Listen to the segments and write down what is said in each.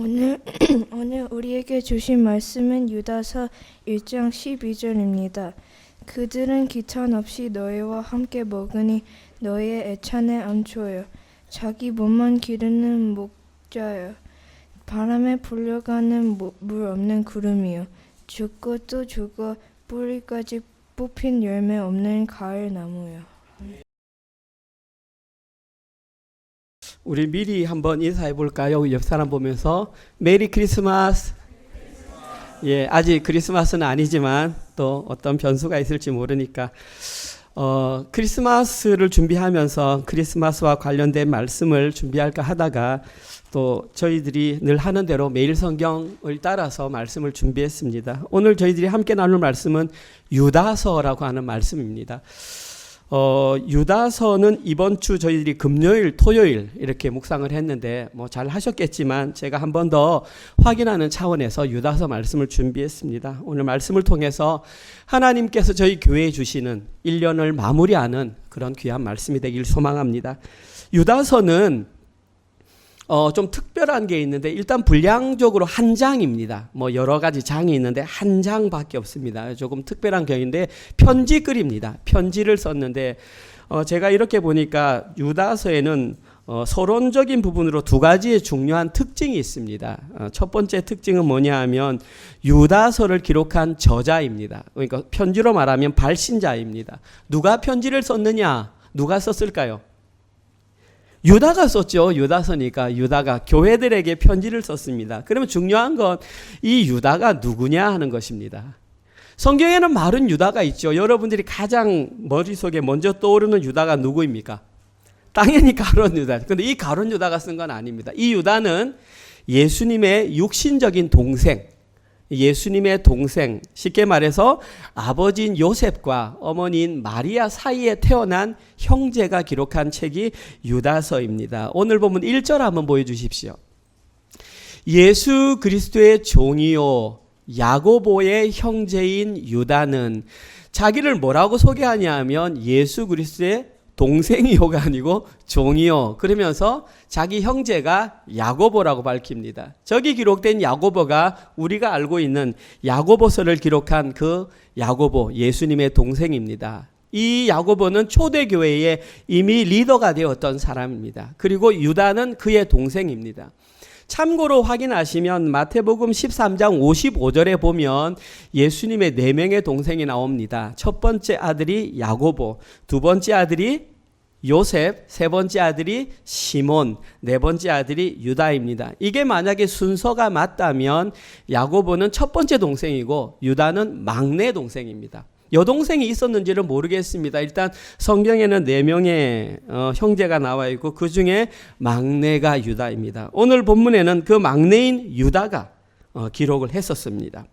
오늘, 오늘 우리에게 주신 말씀은 유다서 1장 12절입니다. 그들은 기탄 없이 너희와 함께 먹으니 너희의 애찬에 안초요. 자기 몸만 기르는 목자요. 바람에 불려가는 물 없는 구름이요. 죽고 또 죽어 뿌리까지 뽑힌 열매 없는 가을 나무요. 우리 미리 한번 인사해 볼까요? 옆 사람 보면서 메리 크리스마스. 예, 아직 크리스마스는 아니지만 또 어떤 변수가 있을지 모르니까 크리스마스를 준비하면서 크리스마스와 관련된 말씀을 준비할까 하다가 또 저희들이 늘 하는 대로 매일 성경을 따라서 말씀을 준비했습니다. 오늘 저희들이 함께 나눌 말씀은 유다서라고 하는 말씀입니다. 유다서는 이번 주 저희들이 금요일, 토요일 이렇게 묵상을 했는데 잘 하셨겠지만 제가 한 번 더 확인하는 차원에서 유다서 말씀을 준비했습니다. 오늘 말씀을 통해서 하나님께서 저희 교회에 주시는 1년을 마무리하는 그런 귀한 말씀이 되길 소망합니다. 유다서는 좀 특별한 게 있는데 일단 분량적으로 한 장입니다. 여러 가지 장이 있는데 한 장밖에 없습니다. 조금 특별한 경우인데 편지글입니다. 편지를 썼는데 제가 이렇게 보니까 유다서에는 서론적인 부분으로 두 가지의 중요한 특징이 있습니다. 첫 번째 특징은 뭐냐 하면 유다서를 기록한 저자입니다. 그러니까 편지로 말하면 발신자입니다. 누가 편지를 썼느냐? 누가 썼을까요? 유다가 썼죠. 유다서니까 유다가 교회들에게 편지를 썼습니다. 그러면 중요한 건 이 유다가 누구냐 하는 것입니다. 성경에는 많은 유다가 있죠. 여러분들이 가장 머릿속에 먼저 떠오르는 유다가 누구입니까? 당연히 가룟 유다. 그런데 이 가룟 유다가 쓴 건 아닙니다. 이 유다는 예수님의 육신적인 동생, 예수님의 동생, 쉽게 말해서 아버지인 요셉과 어머니인 마리아 사이에 태어난 형제가 기록한 책이 유다서입니다. 오늘 보면 1절 한번 보여주십시오. 예수 그리스도의 종이요 야고보의 형제인 유다는 자기를 뭐라고 소개하냐 하면 예수 그리스도의 동생이요가 아니고 종이요. 그러면서 자기 형제가 야고보라고 밝힙니다. 저기 기록된 야고보가 우리가 알고 있는 야고보서를 기록한 그 야고보, 예수님의 동생입니다. 이 야고보는 초대교회에 이미 리더가 되었던 사람입니다. 그리고 유다는 그의 동생입니다. 참고로 확인하시면 마태복음 13장 55절에 보면 예수님의 4명의 동생이 나옵니다. 첫 번째 아들이 야고보, 두 번째 아들이 요셉, 세 번째 아들이 시몬, 네 번째 아들이 유다입니다. 이게 만약에 순서가 맞다면 야고보는 첫 번째 동생이고 유다는 막내 동생입니다. 여동생이 있었는지는 모르겠습니다. 일단 성경에는 4명의 형제가 나와 있고 그 중에 막내가 유다입니다. 오늘 본문에는 그 막내인 유다가 기록을 했었습니다.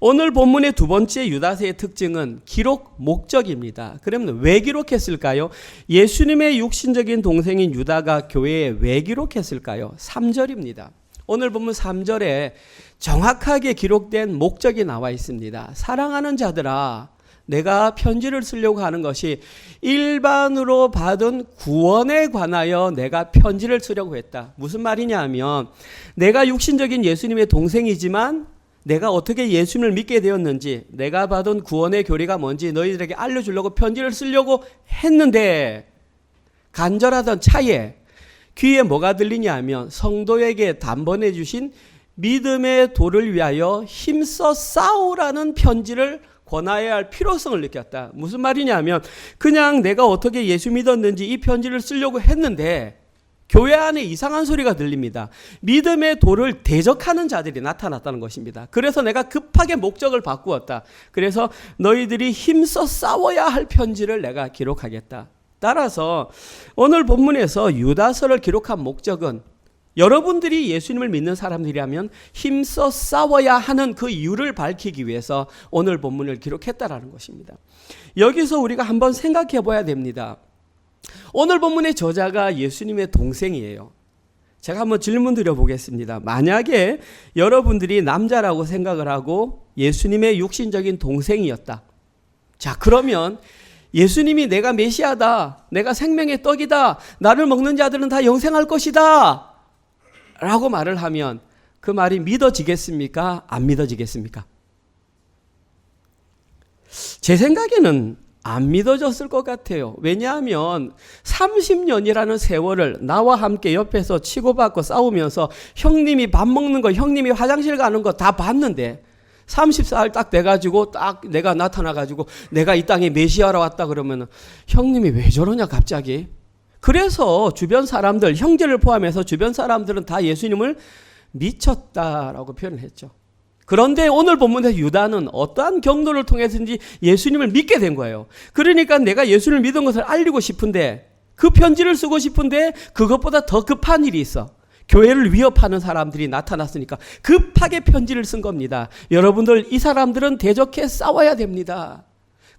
오늘 본문의 두 번째 유다서의 특징은 기록 목적입니다. 그러면 왜 기록했을까요? 예수님의 육신적인 동생인 유다가 교회에 왜 기록했을까요? 3절입니다. 오늘 본문 3절에 정확하게 기록된 목적이 나와 있습니다. 사랑하는 자들아, 내가 편지를 쓰려고 하는 것이 일반으로 받은 구원에 관하여 내가 편지를 쓰려고 했다. 무슨 말이냐 하면 내가 육신적인 예수님의 동생이지만 내가 어떻게 예수님을 믿게 되었는지, 내가 받은 구원의 교리가 뭔지 너희들에게 알려주려고 편지를 쓰려고 했는데 간절하던 차에 귀에 뭐가 들리냐 하면 성도에게 단번에 주신 믿음의 도를 위하여 힘써 싸우라는 편지를 권하여야 할 필요성을 느꼈다. 무슨 말이냐 하면 그냥 내가 어떻게 예수 믿었는지 이 편지를 쓰려고 했는데 교회 안에 이상한 소리가 들립니다. 믿음의 도를 대적하는 자들이 나타났다는 것입니다. 그래서 내가 급하게 목적을 바꾸었다. 그래서 너희들이 힘써 싸워야 할 편지를 내가 기록하겠다. 따라서 오늘 본문에서 유다서를 기록한 목적은 여러분들이 예수님을 믿는 사람들이라면 힘써 싸워야 하는 그 이유를 밝히기 위해서 오늘 본문을 기록했다라는 것입니다. 여기서 우리가 한번 생각해 봐야 됩니다. 오늘 본문의 저자가 예수님의 동생이에요. 제가 한번 질문 드려보겠습니다. 만약에 여러분들이 남자라고 생각을 하고 예수님의 육신적인 동생이었다. 자, 그러면 예수님이 내가 메시아다, 내가 생명의 떡이다, 나를 먹는 자들은 다 영생할 것이다, 라고 말을 하면 그 말이 믿어지겠습니까? 안 믿어지겠습니까? 제 생각에는 안 믿어졌을 것 같아요. 왜냐하면 30년이라는 세월을 나와 함께 옆에서 치고받고 싸우면서 형님이 밥 먹는 거, 형님이 화장실 가는 거 다 봤는데 30살 딱 돼가지고 딱 내가 나타나가지고 내가 이 땅에 메시아로 왔다 그러면 형님이 왜 저러냐 갑자기. 그래서 주변 사람들, 형제를 포함해서 주변 사람들은 다 예수님을 미쳤다라고 표현을 했죠. 그런데 오늘 본문에서 유다는 어떠한 경로를 통해서든지 예수님을 믿게 된 거예요. 그러니까 내가 예수를 믿은 것을 알리고 싶은데 그 편지를 쓰고 싶은데 그것보다 더 급한 일이 있어. 교회를 위협하는 사람들이 나타났으니까 급하게 편지를 쓴 겁니다. 여러분들 이 사람들은 대적해 싸워야 됩니다.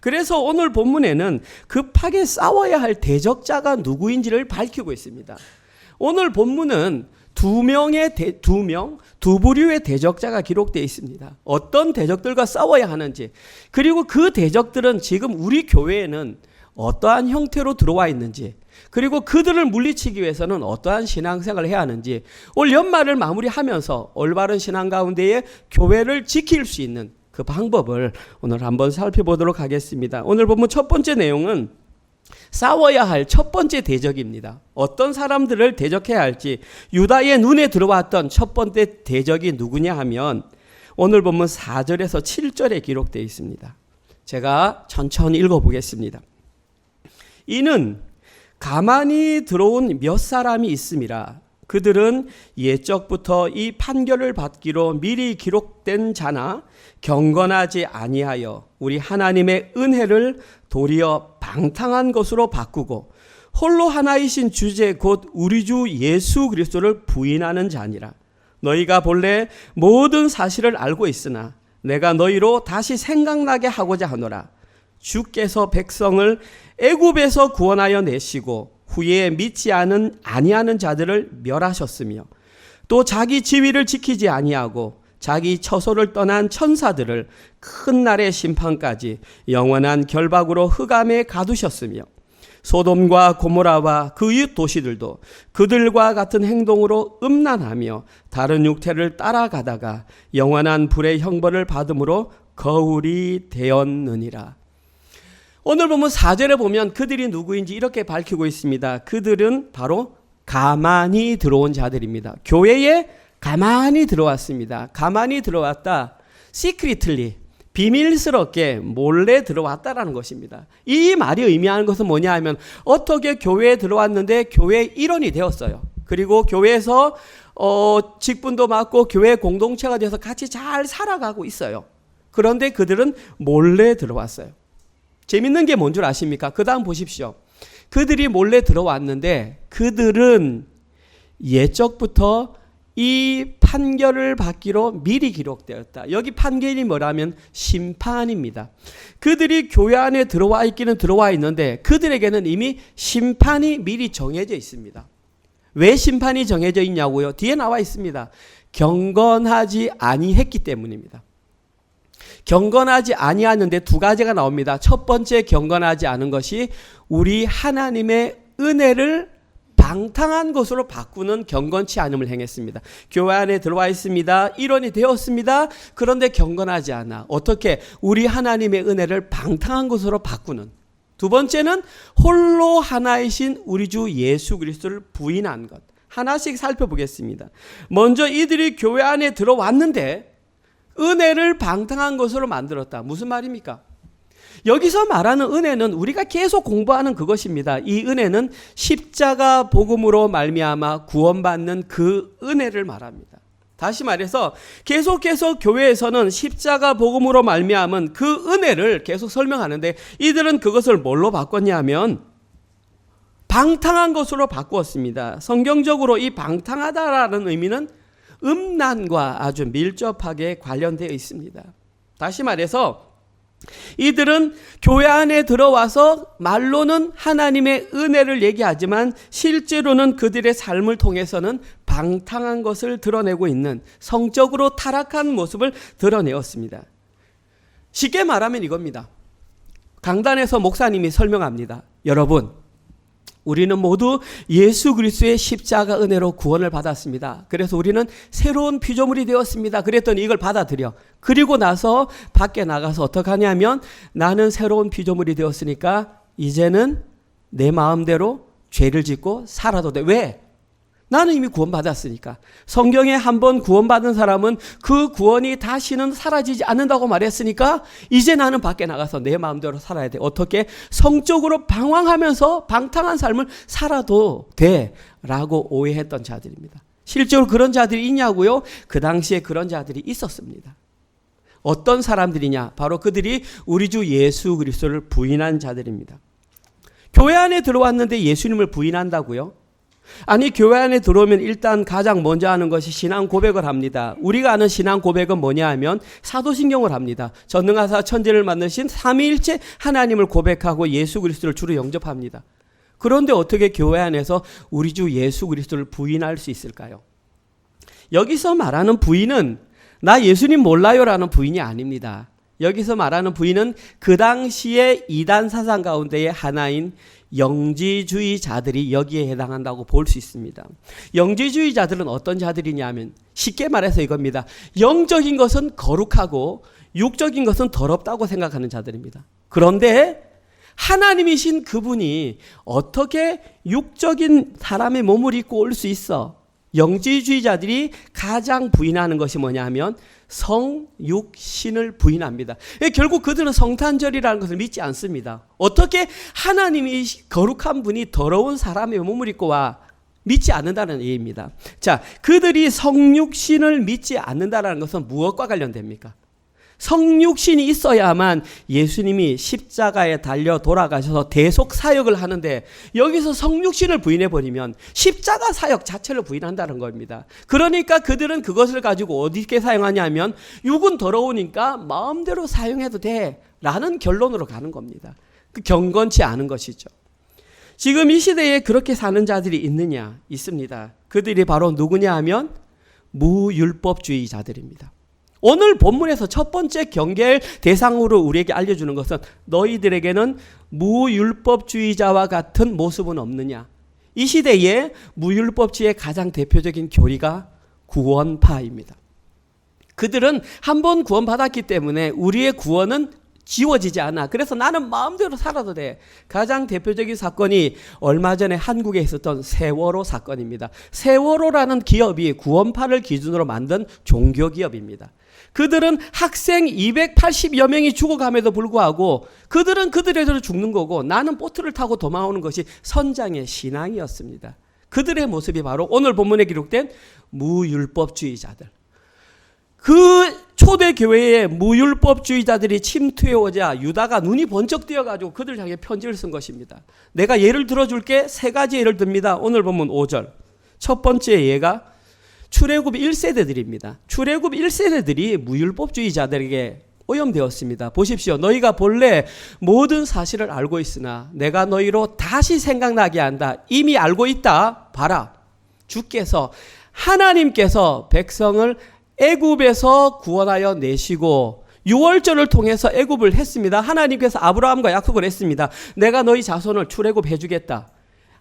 그래서 오늘 본문에는 급하게 싸워야 할 대적자가 누구인지를 밝히고 있습니다. 오늘 본문은 두 부류의 대적자가 기록되어 있습니다. 어떤 대적들과 싸워야 하는지, 그리고 그 대적들은 지금 우리 교회에는 어떠한 형태로 들어와 있는지, 그리고 그들을 물리치기 위해서는 어떠한 신앙생활을 해야 하는지, 올 연말을 마무리하면서 올바른 신앙 가운데에 교회를 지킬 수 있는 그 방법을 오늘 한번 살펴보도록 하겠습니다. 오늘 본문 첫 번째 내용은 싸워야 할 첫 번째 대적입니다. 어떤 사람들을 대적해야 할지 유다의 눈에 들어왔던 첫 번째 대적이 누구냐 하면 오늘 본문 4절에서 7절에 기록되어 있습니다. 제가 천천히 읽어보겠습니다. 이는 가만히 들어온 몇 사람이 있음이라. 그들은 옛적부터 이 판결을 받기로 미리 기록된 자나 경건하지 아니하여 우리 하나님의 은혜를 도리어 방탕한 것으로 바꾸고 홀로 하나이신 주제 곧 우리 주 예수 그리스도를 부인하는 자니라. 너희가 본래 모든 사실을 알고 있으나 내가 너희로 다시 생각나게 하고자 하노라. 주께서 백성을 애굽에서 구원하여 내시고 후에 믿지 아니하는 자들을 멸하셨으며 또 자기 지위를 지키지 아니하고 자기 처소를 떠난 천사들을 큰 날의 심판까지 영원한 결박으로 흑암에 가두셨으며 소돔과 고모라와 그 이웃 도시들도 그들과 같은 행동으로 음란하며 다른 육태를 따라가다가 영원한 불의 형벌을 받음으로 거울이 되었느니라. 오늘 보면 4절에 보면 그들이 누구인지 이렇게 밝히고 있습니다. 그들은 바로 가만히 들어온 자들입니다. 교회에 가만히 들어왔습니다. 가만히 들어왔다. 시크릿리, 비밀스럽게 몰래 들어왔다라는 것입니다. 이 말이 의미하는 것은 뭐냐 하면 어떻게 교회에 들어왔는데 교회의 일원이 되었어요. 그리고 교회에서 직분도 맡고 교회 공동체가 돼서 같이 잘 살아가고 있어요. 그런데 그들은 몰래 들어왔어요. 재밌는 게 뭔 줄 아십니까? 그 다음 보십시오. 그들이 몰래 들어왔는데 그들은 옛적부터 이 판결을 받기로 미리 기록되었다. 여기 판결이 뭐라면 심판입니다. 그들이 교회 안에 들어와 있기는 들어와 있는데 그들에게는 이미 심판이 미리 정해져 있습니다. 왜 심판이 정해져 있냐고요? 뒤에 나와 있습니다. 경건하지 아니했기 때문입니다. 경건하지 아니하는데 두 가지가 나옵니다. 첫 번째 경건하지 않은 것이 우리 하나님의 은혜를 방탕한 것으로 바꾸는 경건치 않음을 행했습니다. 교회 안에 들어와 있습니다. 일원이 되었습니다. 그런데 경건하지 않아. 어떻게? 우리 하나님의 은혜를 방탕한 것으로 바꾸는. 두 번째는 홀로 하나이신 우리 주 예수 그리스도를 부인한 것. 하나씩 살펴보겠습니다. 먼저 이들이 교회 안에 들어왔는데 은혜를 방탕한 것으로 만들었다. 무슨 말입니까? 여기서 말하는 은혜는 우리가 계속 공부하는 그것입니다. 이 은혜는 십자가 복음으로 말미암아 구원받는 그 은혜를 말합니다. 다시 말해서 계속해서 교회에서는 십자가 복음으로 말미암은 그 은혜를 계속 설명하는데 이들은 그것을 뭘로 바꿨냐면 방탕한 것으로 바꾸었습니다. 성경적으로 이 방탕하다라는 의미는 음란과 아주 밀접하게 관련되어 있습니다. 다시 말해서 이들은 교회 안에 들어와서 말로는 하나님의 은혜를 얘기하지만 실제로는 그들의 삶을 통해서는 방탕한 것을 드러내고 있는 성적으로 타락한 모습을 드러내었습니다. 쉽게 말하면 이겁니다. 강단에서 목사님이 설명합니다. 여러분, 우리는 모두 예수 그리스도의 십자가 은혜로 구원을 받았습니다. 그래서 우리는 새로운 피조물이 되었습니다. 그랬더니 이걸 받아들여. 그리고 나서 밖에 나가서 어떻게 하냐면 나는 새로운 피조물이 되었으니까 이제는 내 마음대로 죄를 짓고 살아도 돼. 왜? 나는 이미 구원받았으니까. 성경에 한번 구원받은 사람은 그 구원이 다시는 사라지지 않는다고 말했으니까 이제 나는 밖에 나가서 내 마음대로 살아야 돼. 어떻게? 성적으로 방황하면서 방탕한 삶을 살아도 돼 라고 오해했던 자들입니다. 실제로 그런 자들이 있냐고요? 그 당시에 그런 자들이 있었습니다. 어떤 사람들이냐? 바로 그들이 우리 주 예수 그리스도를 부인한 자들입니다. 교회 안에 들어왔는데 예수님을 부인한다고요? 아니, 교회 안에 들어오면 일단 가장 먼저 하는 것이 신앙 고백을 합니다. 우리가 아는 신앙 고백은 뭐냐 하면 사도신경을 합니다. 전능하사 천지를 만드신 삼위일체 하나님을 고백하고 예수 그리스도를 주로 영접합니다. 그런데 어떻게 교회 안에서 우리 주 예수 그리스도를 부인할 수 있을까요? 여기서 말하는 부인은 나 예수님 몰라요라는 부인이 아닙니다. 여기서 말하는 부인은 그 당시에 이단 사상 가운데의 하나인 영지주의자들이 여기에 해당한다고 볼 수 있습니다. 영지주의자들은 어떤 자들이냐면 쉽게 말해서 이겁니다. 영적인 것은 거룩하고 육적인 것은 더럽다고 생각하는 자들입니다. 그런데 하나님이신 그분이 어떻게 육적인 사람의 몸을 입고 올 수 있어? 영지주의자들이 가장 부인하는 것이 뭐냐 하면 성육신을 부인합니다. 결국 그들은 성탄절이라는 것을 믿지 않습니다. 어떻게 하나님이 거룩한 분이 더러운 사람의 몸을 입고 와? 믿지 않는다는 얘기입니다. 자, 그들이 성육신을 믿지 않는다는 것은 무엇과 관련됩니까? 성육신이 있어야만 예수님이 십자가에 달려 돌아가셔서 대속 사역을 하는데 여기서 성육신을 부인해버리면 십자가 사역 자체를 부인한다는 겁니다. 그러니까 그들은 그것을 가지고 어디게 사용하냐면 육은 더러우니까 마음대로 사용해도 돼 라는 결론으로 가는 겁니다. 그 경건치 않은 것이죠. 지금 이 시대에 그렇게 사는 자들이 있느냐? 있습니다. 그들이 바로 누구냐 하면 무율법주의자들입니다. 오늘 본문에서 첫 번째 경계를 대상으로 우리에게 알려주는 것은 너희들에게는 무율법주의자와 같은 모습은 없느냐. 이 시대에 무율법주의의 가장 대표적인 교리가 구원파입니다. 그들은 한번 구원받았기 때문에 우리의 구원은 지워지지 않아. 그래서 나는 마음대로 살아도 돼. 가장 대표적인 사건이 얼마 전에 한국에 있었던 세월호 사건입니다. 세월호라는 기업이 구원파를 기준으로 만든 종교기업입니다. 그들은 학생 280여 명이 죽어감에도 불구하고 그들은 그들에대로 죽는 거고 나는 보트를 타고 도망오는 것이 선장의 신앙이었습니다. 그들의 모습이 바로 오늘 본문에 기록된 무율법주의자들. 그 초대교회에 무율법주의자들이 침투해오자 유다가 눈이 번쩍 뜨여가지고 그들 향해 편지를 쓴 것입니다. 내가 예를 들어줄게. 세 가지 예를 듭니다. 오늘 본문 5절. 첫 번째 예가 출애굽 1세대들입니다. 출애굽 1세대들이 무율법주의자들에게 오염되었습니다. 보십시오. 너희가 본래 모든 사실을 알고 있으나 내가 너희로 다시 생각나게 한다. 이미 알고 있다. 봐라. 주께서 하나님께서 백성을 애굽에서 구원하여 내시고 유월절을 통해서 애굽을 했습니다. 하나님께서 아브라함과 약속을 했습니다. 내가 너희 자손을 출애굽해 주겠다.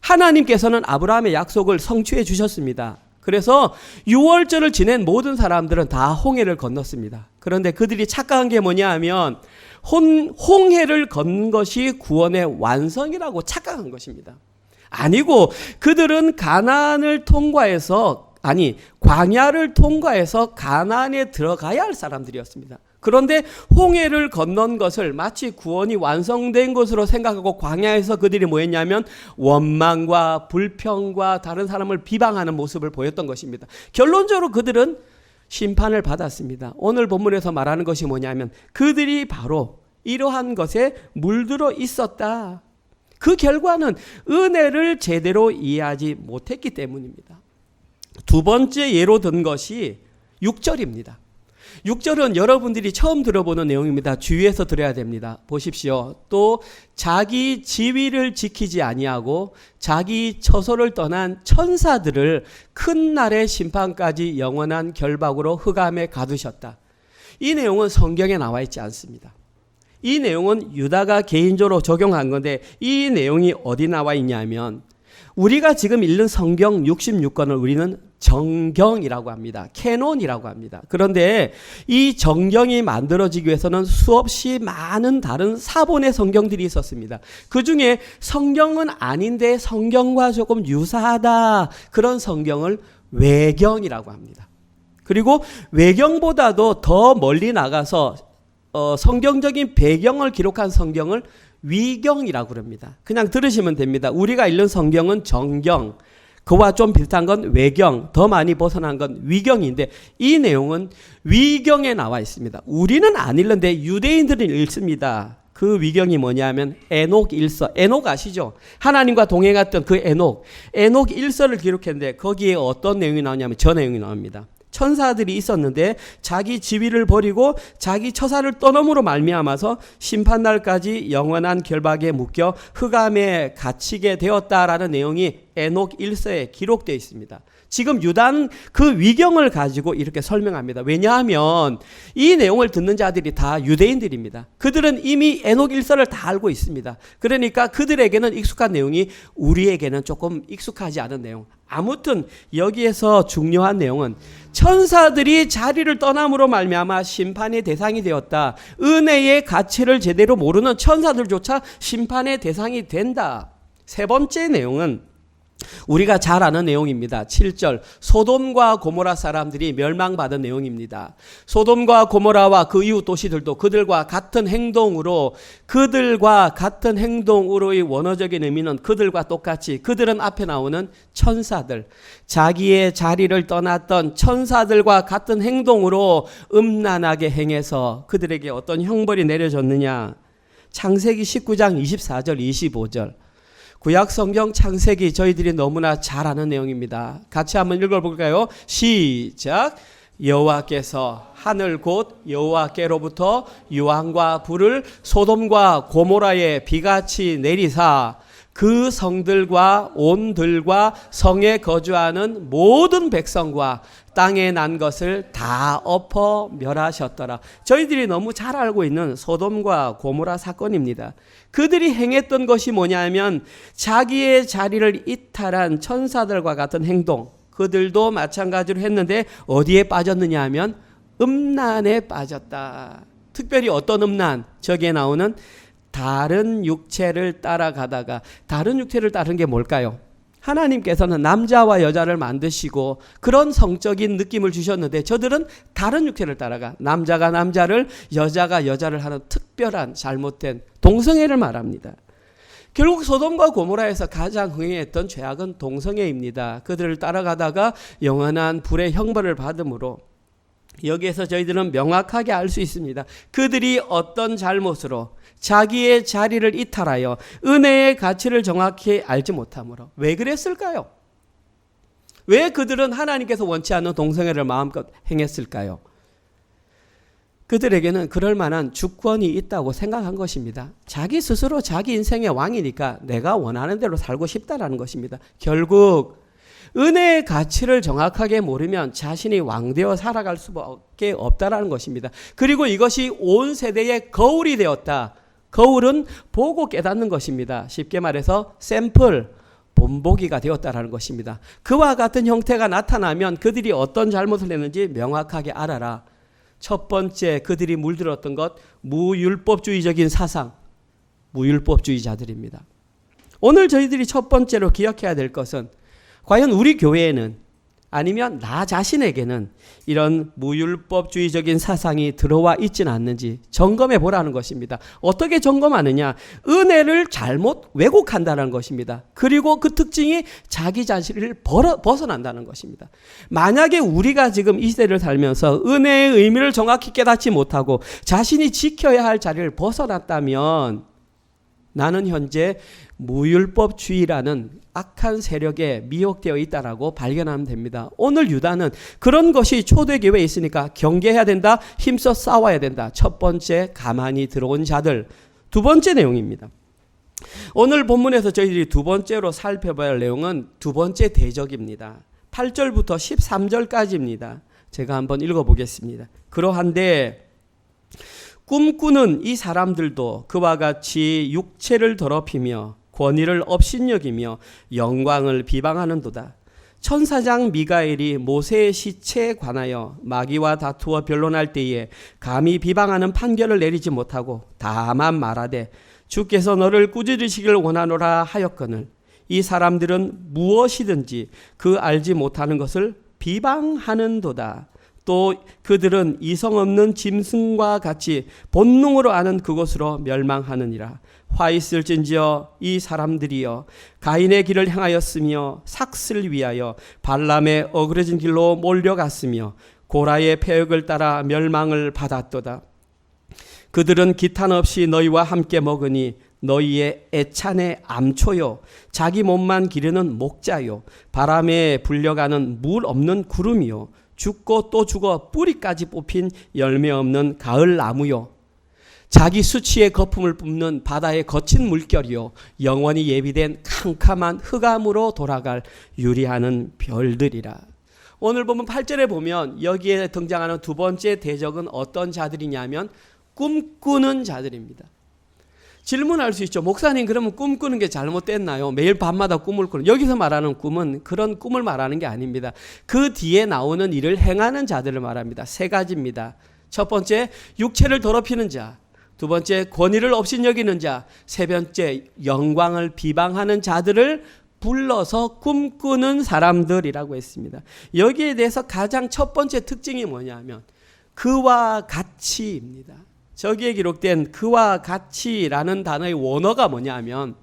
하나님께서는 아브라함의 약속을 성취해 주셨습니다. 그래서 유월절을 지낸 모든 사람들은 다 홍해를 건넜습니다. 그런데 그들이 착각한 게 뭐냐 하면 홍해를 건 것이 구원의 완성이라고 착각한 것입니다. 아니고 그들은 가나안을 통과해서 광야를 통과해서 가나안에 들어가야 할 사람들이었습니다. 그런데 홍해를 건넌 것을 마치 구원이 완성된 것으로 생각하고 광야에서 그들이 뭐 했냐면 원망과 불평과 다른 사람을 비방하는 모습을 보였던 것입니다. 결론적으로 그들은 심판을 받았습니다. 오늘 본문에서 말하는 것이 뭐냐면 그들이 바로 이러한 것에 물들어 있었다. 그 결과는 은혜를 제대로 이해하지 못했기 때문입니다. 두 번째 예로 든 것이 6절입니다. 6절은 여러분들이 처음 들어보는 내용입니다. 주의해서 들어야 됩니다. 보십시오. 또 자기 지위를 지키지 아니하고 자기 처소를 떠난 천사들을 큰 날의 심판까지 영원한 결박으로 흑암에 가두셨다. 이 내용은 성경에 나와 있지 않습니다. 이 내용은 유다가 개인적으로 적용한 건데 이 내용이 어디 나와 있냐면 우리가 지금 읽는 성경 66권을 우리는 정경이라고 합니다. 캐논이라고 합니다. 그런데 이 정경이 만들어지기 위해서는 수없이 많은 다른 사본의 성경들이 있었습니다. 그 중에 성경은 아닌데 성경과 조금 유사하다 그런 성경을 외경이라고 합니다. 그리고 외경보다도 더 멀리 나가서 성경적인 배경을 기록한 성경을 위경이라고 그럽니다. 그냥 들으시면 됩니다. 우리가 읽는 성경은 정경, 그와 좀 비슷한 건 외경, 더 많이 벗어난 건 위경인데 이 내용은 위경에 나와 있습니다. 우리는 안 읽는데 유대인들은 읽습니다. 그 위경이 뭐냐면 에녹 일서, 에녹 아시죠? 하나님과 동행했던 그 에녹 1서를 기록했는데 거기에 어떤 내용이 나오냐면 저 내용이 나옵니다. 천사들이 있었는데 자기 지위를 버리고 자기 처사를 떠넘으로 말미암아서 심판날까지 영원한 결박에 묶여 흑암에 갇히게 되었다라는 내용이 에녹 1서에 기록되어 있습니다. 지금 유다는 그 위경을 가지고 이렇게 설명합니다. 왜냐하면 이 내용을 듣는 자들이 다 유대인들입니다. 그들은 이미 에녹 1서를 다 알고 있습니다. 그러니까 그들에게는 익숙한 내용이 우리에게는 조금 익숙하지 않은 내용. 아무튼 여기에서 중요한 내용은 천사들이 자리를 떠남으로 말미암아 심판의 대상이 되었다. 은혜의 가치를 제대로 모르는 천사들조차 심판의 대상이 된다. 세 번째 내용은 우리가 잘 아는 내용입니다. 7절 소돔과 고모라 사람들이 멸망받은 내용입니다. 소돔과 고모라와 그 이웃 도시들도 그들과 같은 행동으로의 원어적인 의미는 그들과 똑같이 그들은 앞에 나오는 천사들, 자기의 자리를 떠났던 천사들과 같은 행동으로 음란하게 행해서 그들에게 어떤 형벌이 내려졌느냐. 창세기 19장 24절 25절 구약 성경 창세기 저희들이 너무나 잘 아는 내용입니다. 같이 한번 읽어볼까요? 시작. 여호와께서 하늘 곧 여호와께로부터 유황과 불을 소돔과 고모라에 비같이 내리사 그 성들과 온들과 성에 거주하는 모든 백성과 땅에 난 것을 다 엎어 멸하셨더라. 저희들이 너무 잘 알고 있는 소돔과 고모라 사건입니다. 그들이 행했던 것이 뭐냐면 자기의 자리를 이탈한 천사들과 같은 행동, 그들도 마찬가지로 했는데 어디에 빠졌느냐 하면 음란에 빠졌다. 특별히 어떤 음란? 저기에 나오는 다른 육체를 따라가다가, 다른 육체를 따른 게 뭘까요? 하나님께서는 남자와 여자를 만드시고 그런 성적인 느낌을 주셨는데 저들은 다른 육체를 따라가 남자가 남자를 여자가 여자를 하는 특별한 잘못된 동성애를 말합니다. 결국 소돔과 고모라에서 가장 흥행했던 죄악은 동성애입니다. 그들을 따라가다가 영원한 불의 형벌을 받음으로 여기에서 저희들은 명확하게 알 수 있습니다. 그들이 어떤 잘못으로 자기의 자리를 이탈하여 은혜의 가치를 정확히 알지 못함으로 왜 그랬을까요? 왜 그들은 하나님께서 원치 않는 동성애를 마음껏 행했을까요? 그들에게는 그럴 만한 주권이 있다고 생각한 것입니다. 자기 스스로 자기 인생의 왕이니까 내가 원하는 대로 살고 싶다라는 것입니다. 결국 은혜의 가치를 정확하게 모르면 자신이 왕되어 살아갈 수밖에 없다라는 것입니다. 그리고 이것이 온 세대의 거울이 되었다. 거울은 보고 깨닫는 것입니다. 쉽게 말해서 샘플, 본보기가 되었다라는 것입니다. 그와 같은 형태가 나타나면 그들이 어떤 잘못을 했는지 명확하게 알아라. 첫 번째 그들이 물들었던 것, 무율법주의적인 사상, 무율법주의자들입니다. 오늘 저희들이 첫 번째로 기억해야 될 것은 과연 우리 교회에는 아니면 나 자신에게는 이런 무율법주의적인 사상이 들어와 있지는 않는지 점검해 보라는 것입니다. 어떻게 점검하느냐? 은혜를 잘못 왜곡한다는 것입니다. 그리고 그 특징이 자기 자신을 벗어난다는 것입니다. 만약에 우리가 지금 이 시대를 살면서 은혜의 의미를 정확히 깨닫지 못하고 자신이 지켜야 할 자리를 벗어났다면 나는 현재 무율법주의라는 악한 세력에 미혹되어 있다라고 발견하면 됩니다. 오늘 유다는 그런 것이 초대교회에 있으니까 경계해야 된다, 힘써 싸워야 된다. 첫 번째, 가만히 들어온 자들. 두 번째 내용입니다. 오늘 본문에서 저희들이 두 번째로 살펴봐야 할 내용은 두 번째 대적입니다. 8절부터 13절까지입니다. 제가 한번 읽어보겠습니다. 그러한데 꿈꾸는 이 사람들도 그와 같이 육체를 더럽히며 권위를 업신여기며 영광을 비방하는도다. 천사장 미가엘이 모세의 시체에 관하여 마귀와 다투어 변론할 때에 감히 비방하는 판결을 내리지 못하고 다만 말하되 주께서 너를 꾸짖으시길 원하노라 하였거늘 이 사람들은 무엇이든지 그 알지 못하는 것을 비방하는도다. 또 그들은 이성 없는 짐승과 같이 본능으로 아는 그것으로 멸망하느니라. 화 있을진지어 이 사람들이여 가인의 길을 행하였으며 삭슬 위하여 발람의 어그러진 길로 몰려갔으며 고라의 패역을 따라 멸망을 받았도다. 그들은 기탄 없이 너희와 함께 먹으니 너희의 애찬의 암초요 자기 몸만 기르는 목자요 바람에 불려가는 물 없는 구름이요 죽고 또 죽어 뿌리까지 뽑힌 열매 없는 가을 나무요 자기 수치의 거품을 뿜는 바다의 거친 물결이요 영원히 예비된 캄캄한 흑암으로 돌아갈 유리하는 별들이라. 오늘 보면 8절에 보면 여기에 등장하는 두 번째 대적은 어떤 자들이냐면 꿈꾸는 자들입니다. 질문할 수 있죠. 목사님, 그러면 꿈꾸는 게 잘못됐나요? 매일 밤마다 꿈을 꾸는. 여기서 말하는 꿈은 그런 꿈을 말하는 게 아닙니다. 그 뒤에 나오는 일을 행하는 자들을 말합니다. 세 가지입니다. 첫 번째, 육체를 더럽히는 자. 두 번째, 권위를 업신여기는 자. 세 번째, 영광을 비방하는 자들을 불러서 꿈꾸는 사람들이라고 했습니다. 여기에 대해서 가장 첫 번째 특징이 뭐냐면 그와 같이입니다. 저기에 기록된 그와 같이라는 단어의 원어가 뭐냐면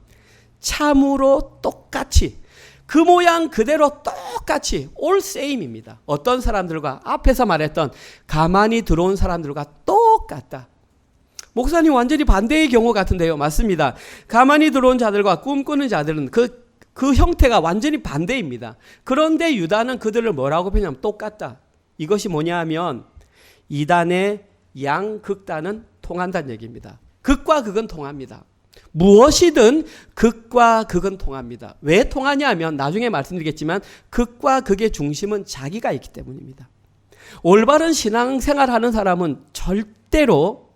참으로 똑같이 그 모양 그대로 똑같이 all same입니다. 어떤 사람들과 앞에서 말했던 가만히 들어온 사람들과 똑같다. 목사님 완전히 반대의 경우 같은데요. 맞습니다. 가만히 들어온 자들과 꿈꾸는 자들은 그 형태가 완전히 반대입니다. 그런데 유다는 그들을 뭐라고 표현하면 똑같다. 이것이 뭐냐 하면 이단의 양극단은 통한다는 얘기입니다. 극과 극은 통합니다. 무엇이든 극과 극은 통합니다. 왜 통하냐 하면 나중에 말씀드리겠지만 극과 극의 중심은 자기가 있기 때문입니다. 올바른 신앙생활하는 사람은 절대로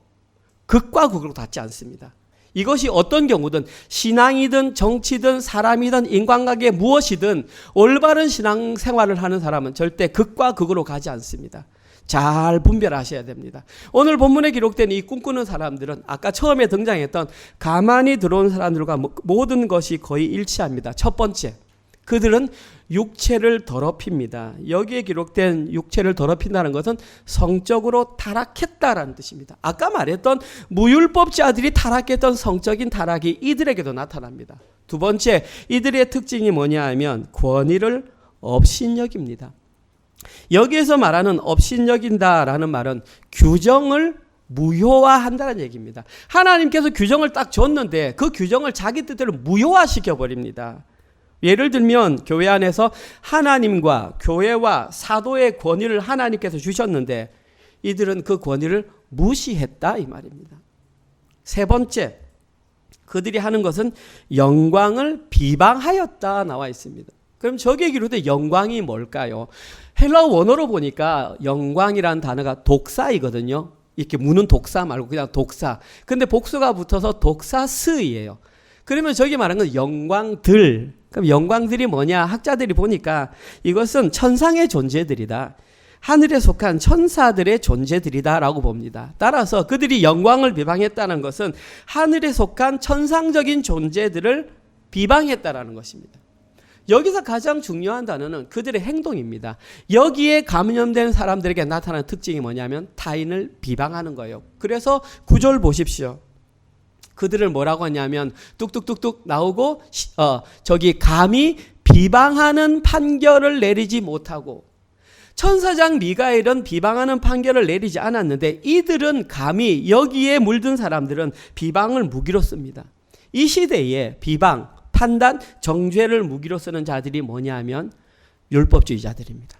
극과 극으로 닿지 않습니다. 이것이 어떤 경우든 신앙이든 정치든 사람이든 인간관계 무엇이든 올바른 신앙생활을 하는 사람은 절대 극과 극으로 가지 않습니다. 잘 분별하셔야 됩니다. 오늘 본문에 기록된 이 꿈꾸는 사람들은 아까 처음에 등장했던 가만히 들어온 사람들과 모든 것이 거의 일치합니다. 첫 번째, 그들은 육체를 더럽힙니다. 여기에 기록된 육체를 더럽힌다는 것은 성적으로 타락했다라는 뜻입니다. 아까 말했던 무율법자들이 타락했던 성적인 타락이 이들에게도 나타납니다. 두 번째, 이들의 특징이 뭐냐 하면 권위를 업신여깁니다. 여기에서 말하는 업신여긴다라는 말은 규정을 무효화한다는 얘기입니다. 하나님께서 규정을 딱 줬는데 그 규정을 자기 뜻대로 무효화시켜버립니다. 예를 들면 교회 안에서 하나님과 교회와 사도의 권위를 하나님께서 주셨는데 이들은 그 권위를 무시했다 이 말입니다. 세 번째, 그들이 하는 것은 영광을 비방하였다 나와 있습니다. 그럼 저기에 기록된 영광이 뭘까요? 헬라어 원어로 보니까 영광이라는 단어가 독사이거든요. 이렇게 무는 독사 말고 그냥 독사. 근데 복수가 붙어서 독사스이에요. 그러면 저기 말하는 건 영광들. 그럼 영광들이 뭐냐? 학자들이 보니까 이것은 천상의 존재들이다. 하늘에 속한 천사들의 존재들이다라고 봅니다. 따라서 그들이 영광을 비방했다는 것은 하늘에 속한 천상적인 존재들을 비방했다라는 것입니다. 여기서 가장 중요한 단어는 그들의 행동입니다. 여기에 감염된 사람들에게 나타나는 특징이 뭐냐면 타인을 비방하는 거예요. 그래서 9절 보십시오. 그들을 뭐라고 하냐면 뚝뚝뚝뚝 나오고 저기 감히 비방하는 판결을 내리지 못하고 천사장 미가엘은 비방하는 판결을 내리지 않았는데 이들은 감히 여기에 물든 사람들은 비방을 무기로 씁니다. 이 시대에 비방, 판단, 정죄를 무기로 쓰는 자들이 뭐냐 하면 율법주의자들입니다.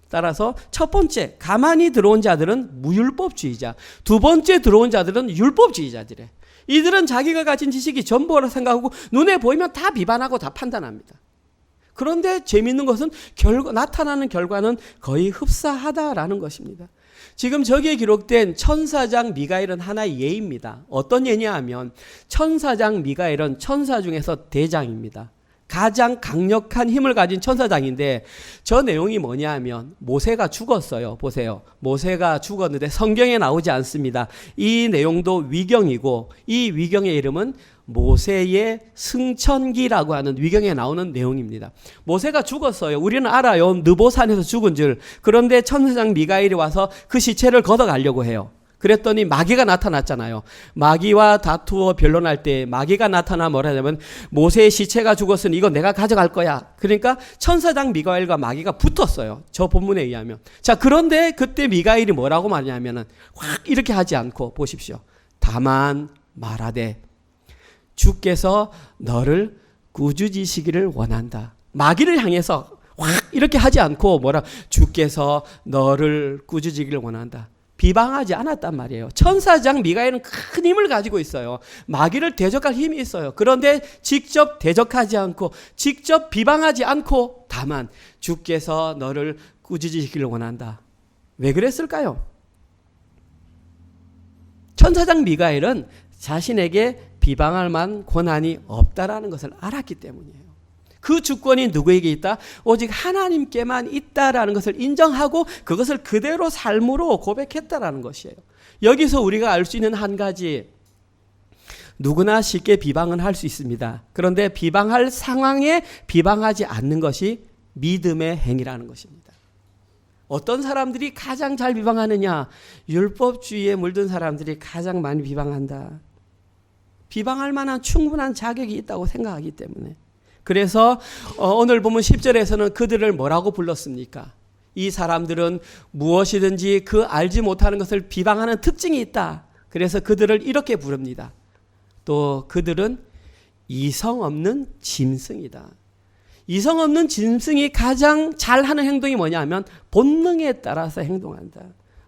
따라서 첫 번째 가만히 들어온 자들은 무율법주의자, 두 번째 들어온 자들은 율법주의자들이에요. 이들은 자기가 가진 지식이 전부라고 생각하고 눈에 보이면 다 비판하고 다 판단합니다. 그런데 재미있는 것은 나타나는 결과는 거의 흡사하다라는 것입니다. 지금 저기에 기록된 천사장 미가엘은 하나의 예입니다. 어떤 예냐 하면 천사장 미가엘은 천사 중에서 대장입니다. 가장 강력한 힘을 가진 천사장인데 저 내용이 뭐냐 하면 모세가 죽었어요. 보세요. 모세가 죽었는데 성경에 나오지 않습니다. 이 내용도 위경이고 이 위경의 이름은 모세의 승천기라고 하는 위경에 나오는 내용입니다. 모세가 죽었어요. 우리는 알아요. 느보산에서 죽은 줄. 그런데 천사장 미가엘이 와서 그 시체를 걷어가려고 해요. 그랬더니 마귀가 나타났잖아요. 마귀와 다투어 변론할 때 마귀가 나타나 뭐라 하냐면 모세의 시체가 죽었으니 이거 내가 가져갈 거야. 그러니까 천사장 미가엘과 마귀가 붙었어요. 저 본문에 의하면. 자, 그런데 그때 미가엘이 뭐라고 말하냐면은 확 이렇게 하지 않고 보십시오. 다만 말하되 주께서 너를 꾸짖으시기를 원한다. 마귀를 향해서 확 이렇게 하지 않고 주께서 너를 꾸짖으기를 원한다. 비방하지 않았단 말이에요. 천사장 미가엘은 큰 힘을 가지고 있어요. 마귀를 대적할 힘이 있어요. 그런데 직접 대적하지 않고 직접 비방하지 않고 다만 주께서 너를 꾸짖으시기를 원한다. 왜 그랬을까요? 천사장 미가엘은 자신에게 비방할 만한 권한이 없다라는 것을 알았기 때문이에요. 그 주권이 누구에게 있다? 오직 하나님께만 있다라는 것을 인정하고 그것을 그대로 삶으로 고백했다라는 것이에요. 여기서 우리가 알 수 있는 한 가지, 누구나 쉽게 비방은 할 수 있습니다. 그런데 비방할 상황에 비방하지 않는 것이 믿음의 행위라는 것입니다. 어떤 사람들이 가장 잘 비방하느냐? 율법주의에 물든 사람들이 가장 많이 비방한다. 비방할 만한 충분한 자격이 있다고 생각하기 때문에. 그래서 오늘 보면 10절에서는 그들을 뭐라고 불렀습니까? 이 사람들은 무엇이든지 그 알지 못하는 것을 비방하는 특징이 있다. 그래서 그들을 이렇게 부릅니다. 또 그들은 이성 없는 짐승이다. 이성 없는 짐승이 가장 잘하는 행동이 뭐냐 하면 본능에 따라서 행동한다.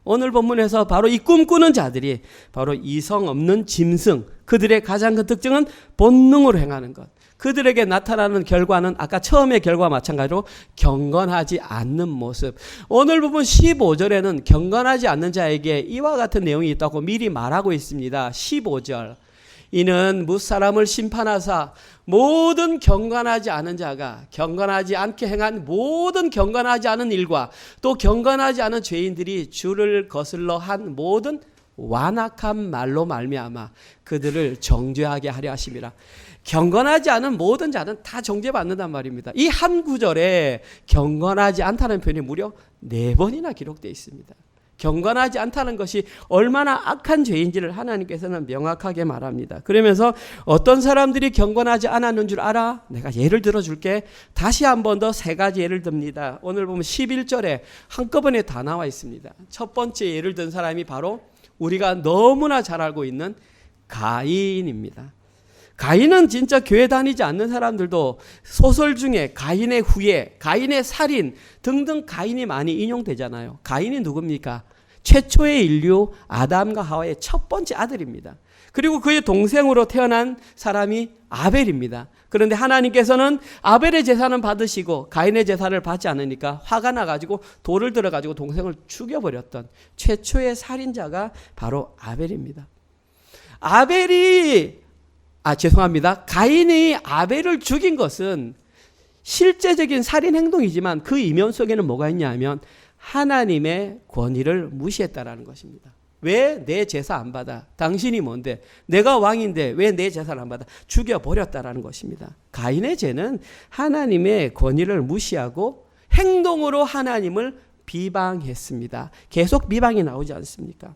오늘 본문에서 바로 이 꿈꾸는 자들이 바로 이성 없는 짐승, 그들의 가장 큰 특징은 본능으로 행하는 것. 그들에게 나타나는 결과는 아까 처음의 결과와 마찬가지로 경건하지 않는 모습. 오늘 부분 15절에는 경건하지 않는 자에게 이와 같은 내용이 있다고 미리 말하고 있습니다. 15절. 이는 무사람을 심판하사 모든 경건하지 않은 자가 경건하지 않게 행한 모든 경건하지 않은 일과 또 경건하지 않은 죄인들이 주를 거슬러 한 모든 완악한 말로 말미암아 그들을 정죄하게 하려 하심이라. 경건하지 않은 모든 자는 다 정죄받는단 말입니다. 이 한 구절에 경건하지 않다는 표현이 무려 4번이나 기록되어 있습니다. 경건하지 않다는 것이 얼마나 악한 죄인지를 하나님께서는 명확하게 말합니다. 그러면서 어떤 사람들이 경건하지 않았는 줄 알아? 내가 예를 들어줄게. 다시 한 번 더 3가지 예를 듭니다. 오늘 보면 11절에 한꺼번에 다 나와 있습니다. 첫 번째 예를 든 사람이 바로 우리가 너무나 잘 알고 있는 가인입니다. 가인은 진짜 교회 다니지 않는 사람들도 소설 중에 가인의 후예, 가인의 살인 등등 가인이 많이 인용되잖아요. 가인이 누굽니까? 최초의 인류 아담과 하와의 첫 번째 아들입니다. 그리고 그의 동생으로 태어난 사람이 아벨입니다. 그런데 하나님께서는 아벨의 제사는 받으시고 가인의 제사를 받지 않으니까 화가 나가지고 돌을 들어가지고 동생을 죽여버렸던 최초의 살인자가 바로 아벨입니다. 가인이 아벨을 죽인 것은 실제적인 살인 행동이지만 그 이면 속에는 뭐가 있냐 하면 하나님의 권위를 무시했다라는 것입니다. 왜 내 제사 안 받아? 당신이 뭔데? 내가 왕인데 왜 내 제사를 안 받아? 죽여버렸다라는 것입니다. 가인의 죄는 하나님의 권위를 무시하고 행동으로 하나님을 비방했습니다. 계속 비방이 나오지 않습니까?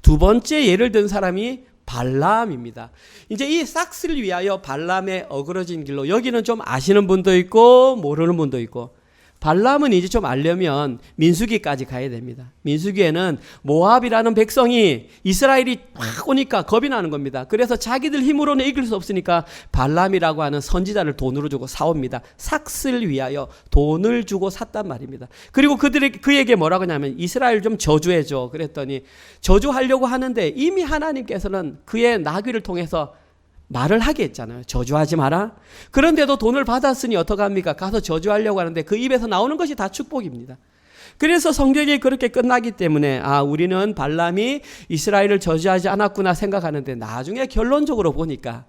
두 번째 예를 든 사람이 발람입니다. 이제 이 삭스를 위하여 발람의 어그러진 길로, 여기는 좀 아시는 분도 있고 모르는 분도 있고, 발람은 이제 좀 알려면 민수기까지 가야 됩니다. 민수기에는 모압이라는 백성이 이스라엘이 확 오니까 겁이 나는 겁니다. 그래서 자기들 힘으로는 이길 수 없으니까 발람이라고 하는 선지자를 돈으로 주고 사옵니다. 삭스를 위하여 돈을 주고 샀단 말입니다. 그리고 그에게 뭐라고 하냐면 이스라엘 좀 저주해줘. 그랬더니 저주하려고 하는데 이미 하나님께서는 그의 나귀를 통해서 말을 하게 했잖아요. 저주하지 마라. 그런데도 돈을 받았으니 어떡합니까? 가서 저주하려고 하는데 그 입에서 나오는 것이 다 축복입니다. 그래서 성경이 그렇게 끝나기 때문에 우리는 발람이 이스라엘을 저주하지 않았구나 생각하는데 나중에 결론적으로 보니까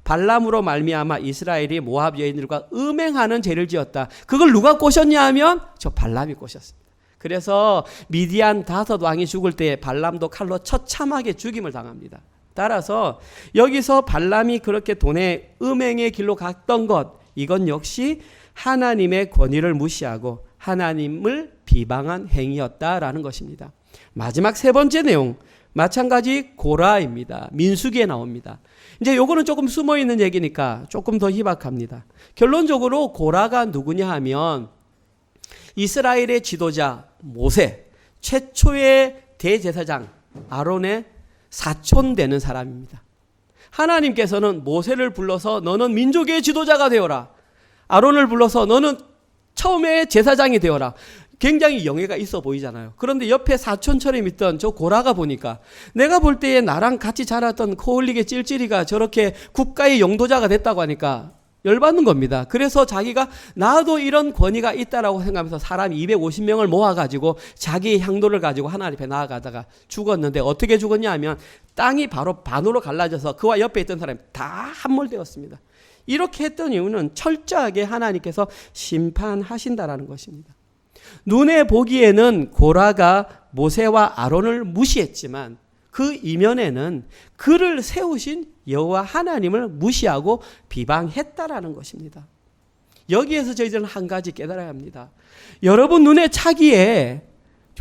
발람으로 말미암아 이스라엘이 모압 여인들과 음행하는 죄를 지었다. 그걸 누가 꼬셨냐 하면 저 발람이 꼬셨습니다. 그래서 미디안 5왕이 죽을 때 발람도 칼로 처참하게 죽임을 당합니다. 따라서 여기서 발람이 그렇게 돈의 음행의 길로 갔던 것, 이건 역시 하나님의 권위를 무시하고 하나님을 비방한 행위였다라는 것입니다. 마지막 세 번째 내용, 마찬가지 고라입니다. 민수기에 나옵니다. 이제 요거는 조금 숨어 있는 얘기니까 조금 더 희박합니다. 결론적으로 고라가 누구냐 하면 이스라엘의 지도자 모세, 최초의 대제사장 아론의 사촌 되는 사람입니다. 하나님께서는 모세를 불러서 너는 민족의 지도자가 되어라. 아론을 불러서 너는 처음에 제사장이 되어라. 굉장히 영예가 있어 보이잖아요. 그런데 옆에 사촌처럼 있던 저 고라가 보니까 내가 볼 때에 나랑 같이 자랐던 코흘리게 찔찔이가 저렇게 국가의 영도자가 됐다고 하니까 열받는 겁니다. 그래서 자기가 나도 이런 권위가 있다라고 생각하면서 사람 250명을 모아가지고 자기의 향도를 가지고 하나님 앞에 나아가다가 죽었는데 어떻게 죽었냐 하면 땅이 바로 반으로 갈라져서 그와 옆에 있던 사람이 다 함몰되었습니다. 이렇게 했던 이유는 철저하게 하나님께서 심판하신다라는 것입니다. 눈에 보기에는 고라가 모세와 아론을 무시했지만 그 이면에는 그를 세우신 여호와 하나님을 무시하고 비방했다라는 것입니다. 여기에서 저희들은 한 가지 깨달아야 합니다. 여러분 눈에 차기에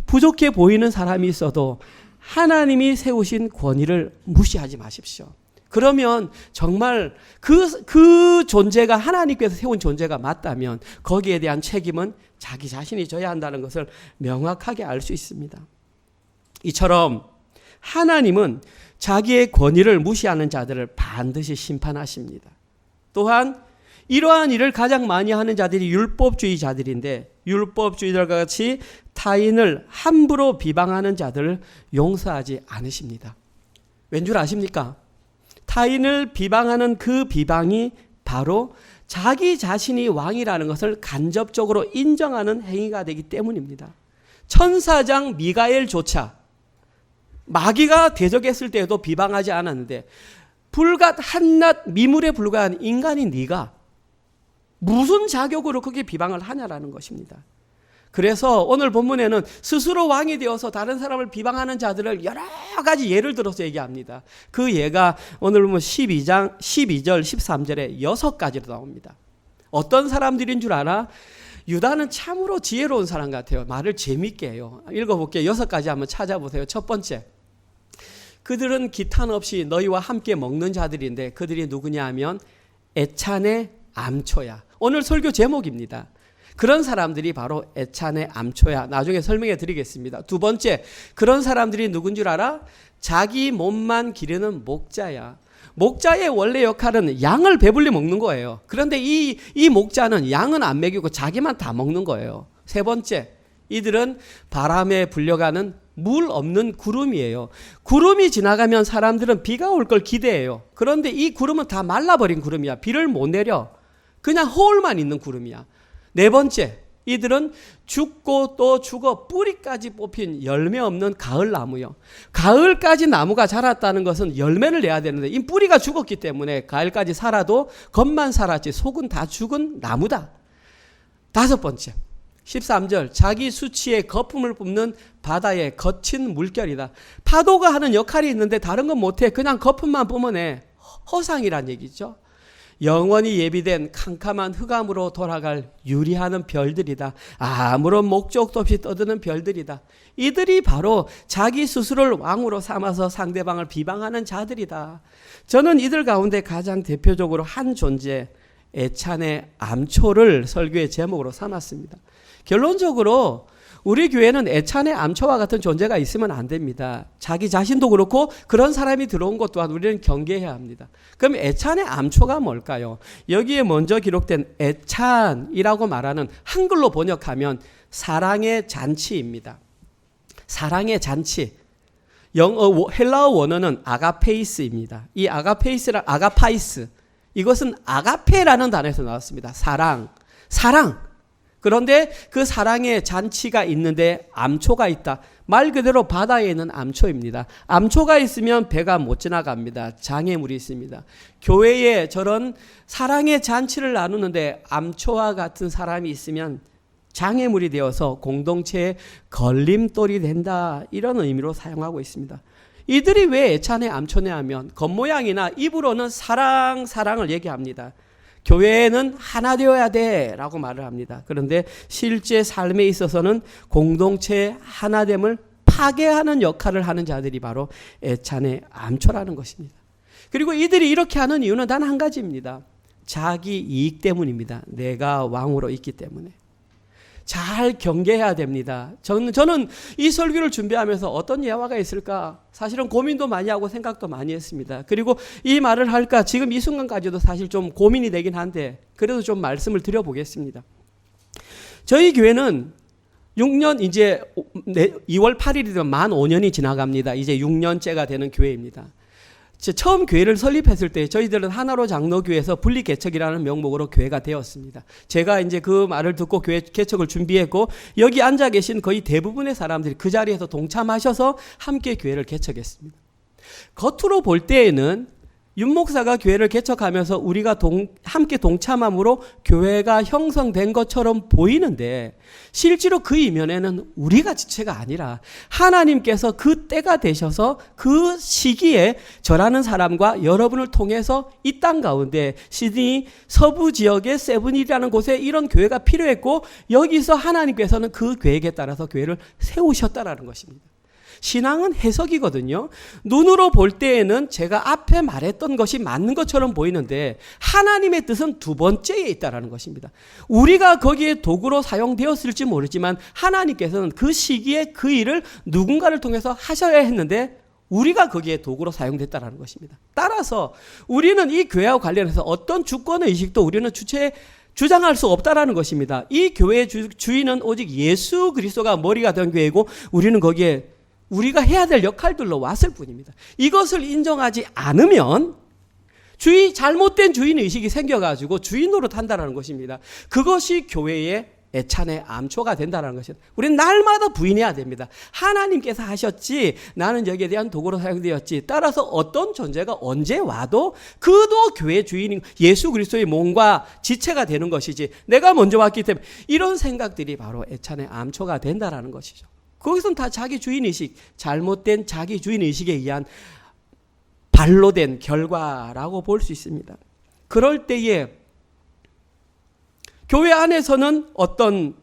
부족해 보이는 사람이 있어도 하나님이 세우신 권위를 무시하지 마십시오. 그러면 정말 그 존재가 하나님께서 세운 존재가 맞다면 거기에 대한 책임은 자기 자신이 져야 한다는 것을 명확하게 알 수 있습니다. 이처럼 하나님은 자기의 권위를 무시하는 자들을 반드시 심판하십니다. 또한 이러한 일을 가장 많이 하는 자들이 율법주의자들인데 율법주의자들과 같이 타인을 함부로 비방하는 자들을 용서하지 않으십니다. 왠 줄 아십니까? 타인을 비방하는 그 비방이 바로 자기 자신이 왕이라는 것을 간접적으로 인정하는 행위가 되기 때문입니다. 천사장 미가엘조차 마귀가 대적했을 때에도 비방하지 않았는데 불갓 한낱 미물에 불과한 인간인 네가 무슨 자격으로 그렇게 비방을 하냐라는 것입니다. 그래서 오늘 본문에는 스스로 왕이 되어서 다른 사람을 비방하는 자들을 여러 가지 예를 들어서 얘기합니다. 그 예가 오늘 보면 12절, 13절에 6가지로 나옵니다. 어떤 사람들인 줄 알아? 유다는 참으로 지혜로운 사람 같아요. 말을 재밌게 해요. 읽어볼게요. 6가지 한번 찾아보세요. 첫 번째, 그들은 기탄 없이 너희와 함께 먹는 자들인데 그들이 누구냐 하면 애찬의 암초야. 오늘 설교 제목입니다. 그런 사람들이 바로 애찬의 암초야. 나중에 설명해 드리겠습니다. 두 번째, 그런 사람들이 누군 줄 알아? 자기 몸만 기르는 목자야. 목자의 원래 역할은 양을 배불리 먹는 거예요. 그런데 이 목자는 양은 안 먹이고 자기만 다 먹는 거예요. 세 번째, 이들은 바람에 불려가는 물 없는 구름이에요. 구름이 지나가면 사람들은 비가 올 걸 기대해요. 그런데 이 구름은 다 말라버린 구름이야. 비를 못 내려. 그냥 허울만 있는 구름이야. 네 번째, 이들은 죽고 또 죽어 뿌리까지 뽑힌 열매 없는 가을 나무요. 가을까지 나무가 자랐다는 것은 열매를 내야 되는데 이 뿌리가 죽었기 때문에 가을까지 살아도 겉만 살았지 속은 다 죽은 나무다. 다섯 번째, 13절, 자기 수치에 거품을 뿜는 바다의 거친 물결이다. 파도가 하는 역할이 있는데 다른 건 못해. 그냥 거품만 뿜어내. 허상이란 얘기죠. 영원히 예비된 캄캄한 흑암으로 돌아갈 유리하는 별들이다. 아무런 목적도 없이 떠드는 별들이다. 이들이 바로 자기 스스로를 왕으로 삼아서 상대방을 비방하는 자들이다. 저는 이들 가운데 가장 대표적으로 한 존재, 애찬의 암초를 설교의 제목으로 삼았습니다. 결론적으로 우리 교회는 애찬의 암초와 같은 존재가 있으면 안 됩니다. 자기 자신도 그렇고 그런 사람이 들어온 것 또한 우리는 경계해야 합니다. 그럼 애찬의 암초가 뭘까요? 여기에 먼저 기록된 애찬이라고 말하는 한글로 번역하면 사랑의 잔치입니다. 사랑의 잔치. 헬라어 원어는 아가페이스입니다. 이 아가페이스랑 아가파이스, 이것은 아가페라는 단어에서 나왔습니다. 사랑. 그런데 그 사랑의 잔치가 있는데 암초가 있다. 말 그대로 바다에 있는 암초입니다. 암초가 있으면 배가 못 지나갑니다. 장애물이 있습니다. 교회에 저런 사랑의 잔치를 나누는데 암초와 같은 사람이 있으면 장애물이 되어서 공동체의 걸림돌이 된다. 이런 의미로 사용하고 있습니다. 이들이 왜 애찬의 암초냐 하면 겉모양이나 입으로는 사랑을 얘기합니다. 교회는 하나 되어야 돼 라고 말을 합니다. 그런데 실제 삶에 있어서는 공동체의 하나됨을 파괴하는 역할을 하는 자들이 바로 애찬의 암초라는 것입니다. 그리고 이들이 이렇게 하는 이유는 단 한 가지입니다. 자기 이익 때문입니다. 내가 왕으로 있기 때문에. 잘 경계해야 됩니다. 저는 이 설교를 준비하면서 어떤 예화가 있을까 사실은 고민도 많이 하고 생각도 많이 했습니다. 그리고 이 말을 할까 지금 이 순간까지도 사실 좀 고민이 되긴 한데 그래도 좀 말씀을 드려보겠습니다. 저희 교회는 6년 이제 2월 8일이 되면 만 5년이 지나갑니다. 이제 6년째가 되는 교회입니다. 처음 교회를 설립했을 때 저희들은 하나로 장로교회에서 분리개척이라는 명목으로 교회가 되었습니다. 제가 이제 그 말을 듣고 교회 개척을 준비했고 여기 앉아 계신 거의 대부분의 사람들이 그 자리에서 동참하셔서 함께 교회를 개척했습니다. 겉으로 볼 때에는 윤 목사가 교회를 개척하면서 우리가 함께 동참함으로 교회가 형성된 것처럼 보이는데 실제로 그 이면에는 우리가 지체가 아니라 하나님께서 그 때가 되셔서 그 시기에 저라는 사람과 여러분을 통해서 이 땅 가운데 시드니 서부 지역의 세븐힐이라는 곳에 이런 교회가 필요했고 여기서 하나님께서는 그 계획에 따라서 교회를 세우셨다라는 것입니다. 신앙은 해석이거든요. 눈으로 볼 때에는 제가 앞에 말했던 것이 맞는 것처럼 보이는데 하나님의 뜻은 두 번째에 있다는 것입니다. 우리가 거기에 도구로 사용되었을지 모르지만 하나님께서는 그 시기에 그 일을 누군가를 통해서 하셔야 했는데 우리가 거기에 도구로 사용됐다는 것입니다. 따라서 우리는 이 교회와 관련해서 어떤 주권의식도 우리는 주장할 수 없다라는 것입니다. 이 교회의 주인은 오직 예수 그리스도가 머리가 된 교회이고 우리는 거기에 우리가 해야 될 역할들로 왔을 뿐입니다. 이것을 인정하지 않으면 잘못된 주인의식이 생겨가지고 주인 노릇한다는 것입니다. 그것이 교회의 애찬의 암초가 된다는 것입니다. 우리는 날마다 부인해야 됩니다. 하나님께서 하셨지 나는 여기에 대한 도구로 사용되었지. 따라서 어떤 존재가 언제 와도 그도 교회의 주인인 예수 그리스도의 몸과 지체가 되는 것이지 내가 먼저 왔기 때문에 이런 생각들이 바로 애찬의 암초가 된다는 것이죠. 거기서는 다 자기 주인의식, 잘못된 자기 주인의식에 의한 발로 된 결과라고 볼 수 있습니다. 그럴 때에 교회 안에서는 어떤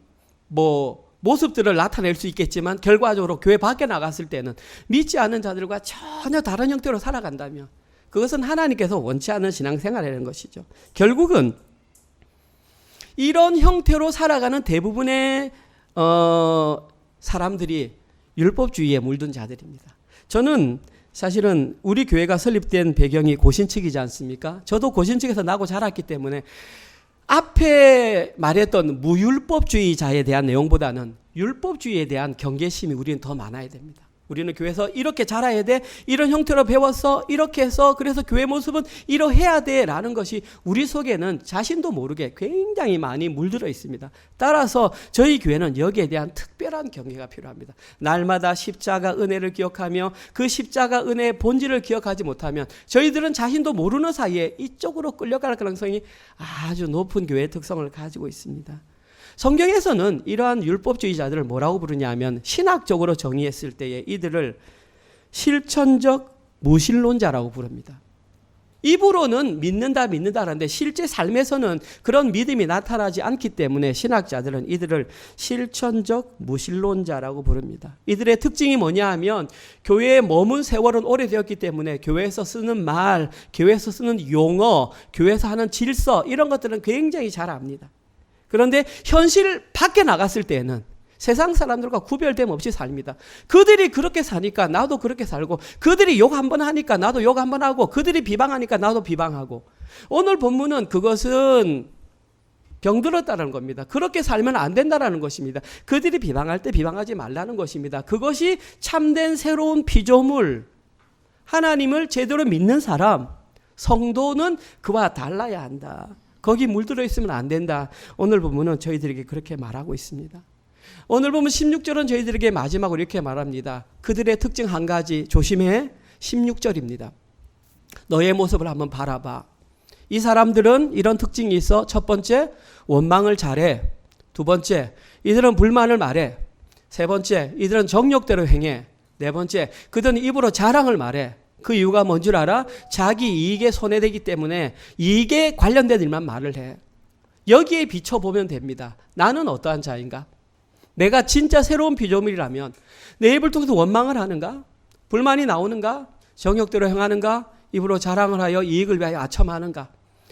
모습들을 나타낼 수 있겠지만 결과적으로 교회 밖에 나갔을 때는 믿지 않는 자들과 전혀 다른 형태로 살아간다면 그것은 하나님께서 원치 않는 신앙생활이라는 것이죠. 결국은 이런 형태로 살아가는 대부분의 사람들이 율법주의에 물든 자들입니다. 저는 사실은 우리 교회가 설립된 배경이 고신측이지 않습니까? 저도 고신측에서 나고 자랐기 때문에 앞에 말했던 무율법주의자에 대한 내용보다는 율법주의에 대한 경계심이 우리는 더 많아야 됩니다. 우리는 교회에서 이렇게 자라야 돼. 이런 형태로 배웠어. 이렇게 해서 그래서 교회 모습은 이러해야 돼. 라는 것이 우리 속에는 자신도 모르게 굉장히 많이 물들어 있습니다. 따라서 저희 교회는 여기에 대한 특별한 경계가 필요합니다. 날마다 십자가 은혜를 기억하며 그 십자가 은혜의 본질을 기억하지 못하면 저희들은 자신도 모르는 사이에 이쪽으로 끌려갈 가능성이 아주 높은 교회의 특성을 가지고 있습니다. 성경에서는 이러한 율법주의자들을 뭐라고 부르냐 하면 신학적으로 정의했을 때에 이들을 실천적 무신론자라고 부릅니다. 입으로는 믿는다라는데 실제 삶에서는 그런 믿음이 나타나지 않기 때문에 신학자들은 이들을 실천적 무신론자라고 부릅니다. 이들의 특징이 뭐냐 하면 교회에 머문 세월은 오래되었기 때문에 교회에서 쓰는 말, 교회에서 쓰는 용어, 교회에서 하는 질서 이런 것들은 굉장히 잘 압니다. 그런데 현실 밖에 나갔을 때는 세상 사람들과 구별됨 없이 삽니다. 그들이 그렇게 사니까 나도 그렇게 살고 그들이 욕 한 번 하니까 나도 욕 한 번 하고 그들이 비방하니까 나도 비방하고 오늘 본문은 그것은 병들었다는 겁니다. 그렇게 살면 안 된다는 것입니다. 그들이 비방할 때 비방하지 말라는 것입니다. 그것이 참된 새로운 피조물, 하나님을 제대로 믿는 사람, 성도는 그와 달라야 한다. 거기 물들어 있으면 안 된다. 오늘 보면은 저희들에게 그렇게 말하고 있습니다. 오늘 보면 16절은 저희들에게 마지막으로 이렇게 말합니다. 그들의 특징 한 가지 조심해. 16절입니다. 너의 모습을 한번 바라봐. 이 사람들은 이런 특징이 있어. 첫 번째, 원망을 잘해. 두 번째, 이들은 불만을 말해. 세 번째, 이들은 정욕대로 행해. 네 번째, 그들은 입으로 자랑을 말해. 그 이유가 뭔 줄 알아? 자기 이익에 손해되기 때문에 이익에 관련된 일만 말을 해. 여기에 비춰보면 됩니다. 나는 어떠한 자인가? 내가 진짜 새로운 피조물이라면 내 입을 통해서 원망을 하는가? 불만이 나오는가? 정욕대로 행하는가? 입으로 자랑을 하여 이익을 위하여 아첨하는가?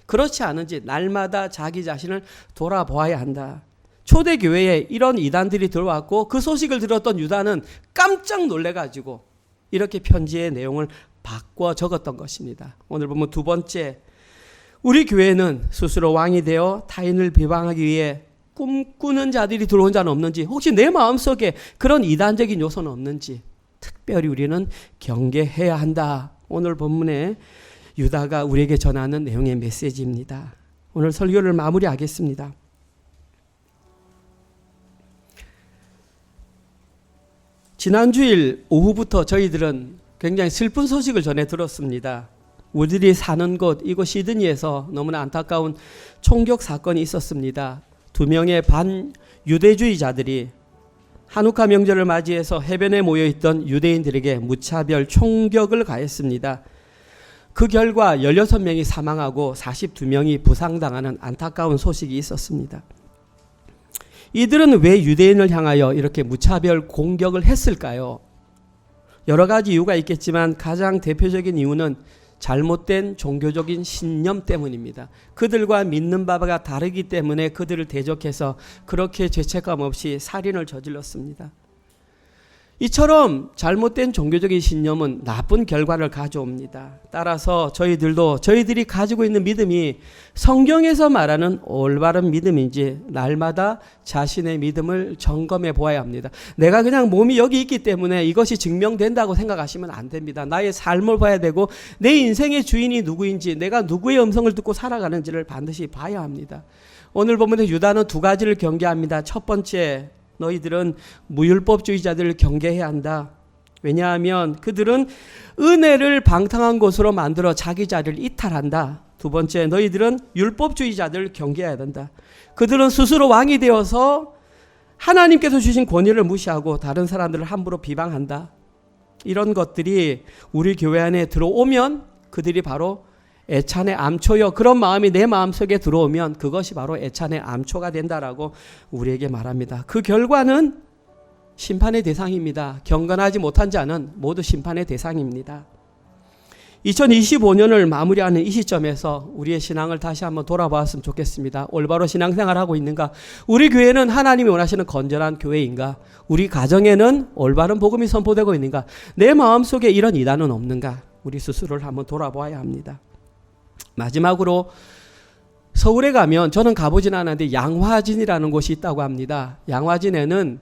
그렇지 않은지 날마다 자기 자신을 돌아보아야 한다. 초대교회에 이런 이단들이 들어왔고 그 소식을 들었던 유다는 깜짝 놀래가지고 이렇게 편지의 내용을 바꿔 적었던 것입니다. 오늘 보면 두 번째, 우리 교회는 스스로 왕이 되어 타인을 비방하기 위해 꿈꾸는 자들이 들어온 자는 없는지, 혹시 내 마음속에 그런 이단적인 요소는 없는지 특별히 우리는 경계해야 한다. 오늘 본문에 유다가 우리에게 전하는 내용의 메시지입니다. 오늘 설교를 마무리하겠습니다. 지난주일 오후부터 저희들은 굉장히 슬픈 소식을 전해 들었습니다. 우리들이 사는 곳 이곳 시드니에서 너무나 안타까운 총격 사건이 있었습니다. 2명의 반유대주의자들이 한우카 명절을 맞이해서 해변에 모여있던 유대인들에게 무차별 총격을 가했습니다. 그 결과 16명이 사망하고 42명이 부상당하는 안타까운 소식이 있었습니다. 이들은 왜 유대인을 향하여 이렇게 무차별 공격을 했을까요? 여러 가지 이유가 있겠지만 가장 대표적인 이유는 잘못된 종교적인 신념 때문입니다. 그들과 믿는 바가 다르기 때문에 그들을 대적해서 그렇게 죄책감 없이 살인을 저질렀습니다. 이처럼 잘못된 종교적인 신념은 나쁜 결과를 가져옵니다. 따라서 저희들이 가지고 있는 믿음이 성경에서 말하는 올바른 믿음인지 날마다 자신의 믿음을 점검해 보아야 합니다. 내가 그냥 몸이 여기 있기 때문에 이것이 증명된다고 생각하시면 안 됩니다. 나의 삶을 봐야 되고 내 인생의 주인이 누구인지, 내가 누구의 음성을 듣고 살아가는지를 반드시 봐야 합니다. 오늘 보면 유다는 두 가지를 경계합니다. 첫 번째, 너희들은 무율법주의자들을 경계해야 한다. 왜냐하면 그들은 은혜를 방탕한 것으로 만들어 자기 자리를 이탈한다. 두 번째, 너희들은 율법주의자들을 경계해야 된다. 그들은 스스로 왕이 되어서 하나님께서 주신 권위를 무시하고 다른 사람들을 함부로 비방한다. 이런 것들이 우리 교회 안에 들어오면 그들이 바로 애찬의 암초요. 그런 마음이 내 마음속에 들어오면 그것이 바로 애찬의 암초가 된다라고 우리에게 말합니다. 그 결과는 심판의 대상입니다. 경건하지 못한 자는 모두 심판의 대상입니다. 2025년을 마무리하는 이 시점에서 우리의 신앙을 다시 한번 돌아보았으면 좋겠습니다. 올바로 신앙생활하고 있는가? 우리 교회는 하나님이 원하시는 건전한 교회인가? 우리 가정에는 올바른 복음이 선포되고 있는가? 내 마음속에 이런 이단은 없는가? 우리 스스로를 한번 돌아보아야 합니다. 마지막으로 서울에 가면, 저는 가보진 않았는데 양화진이라는 곳이 있다고 합니다. 양화진에는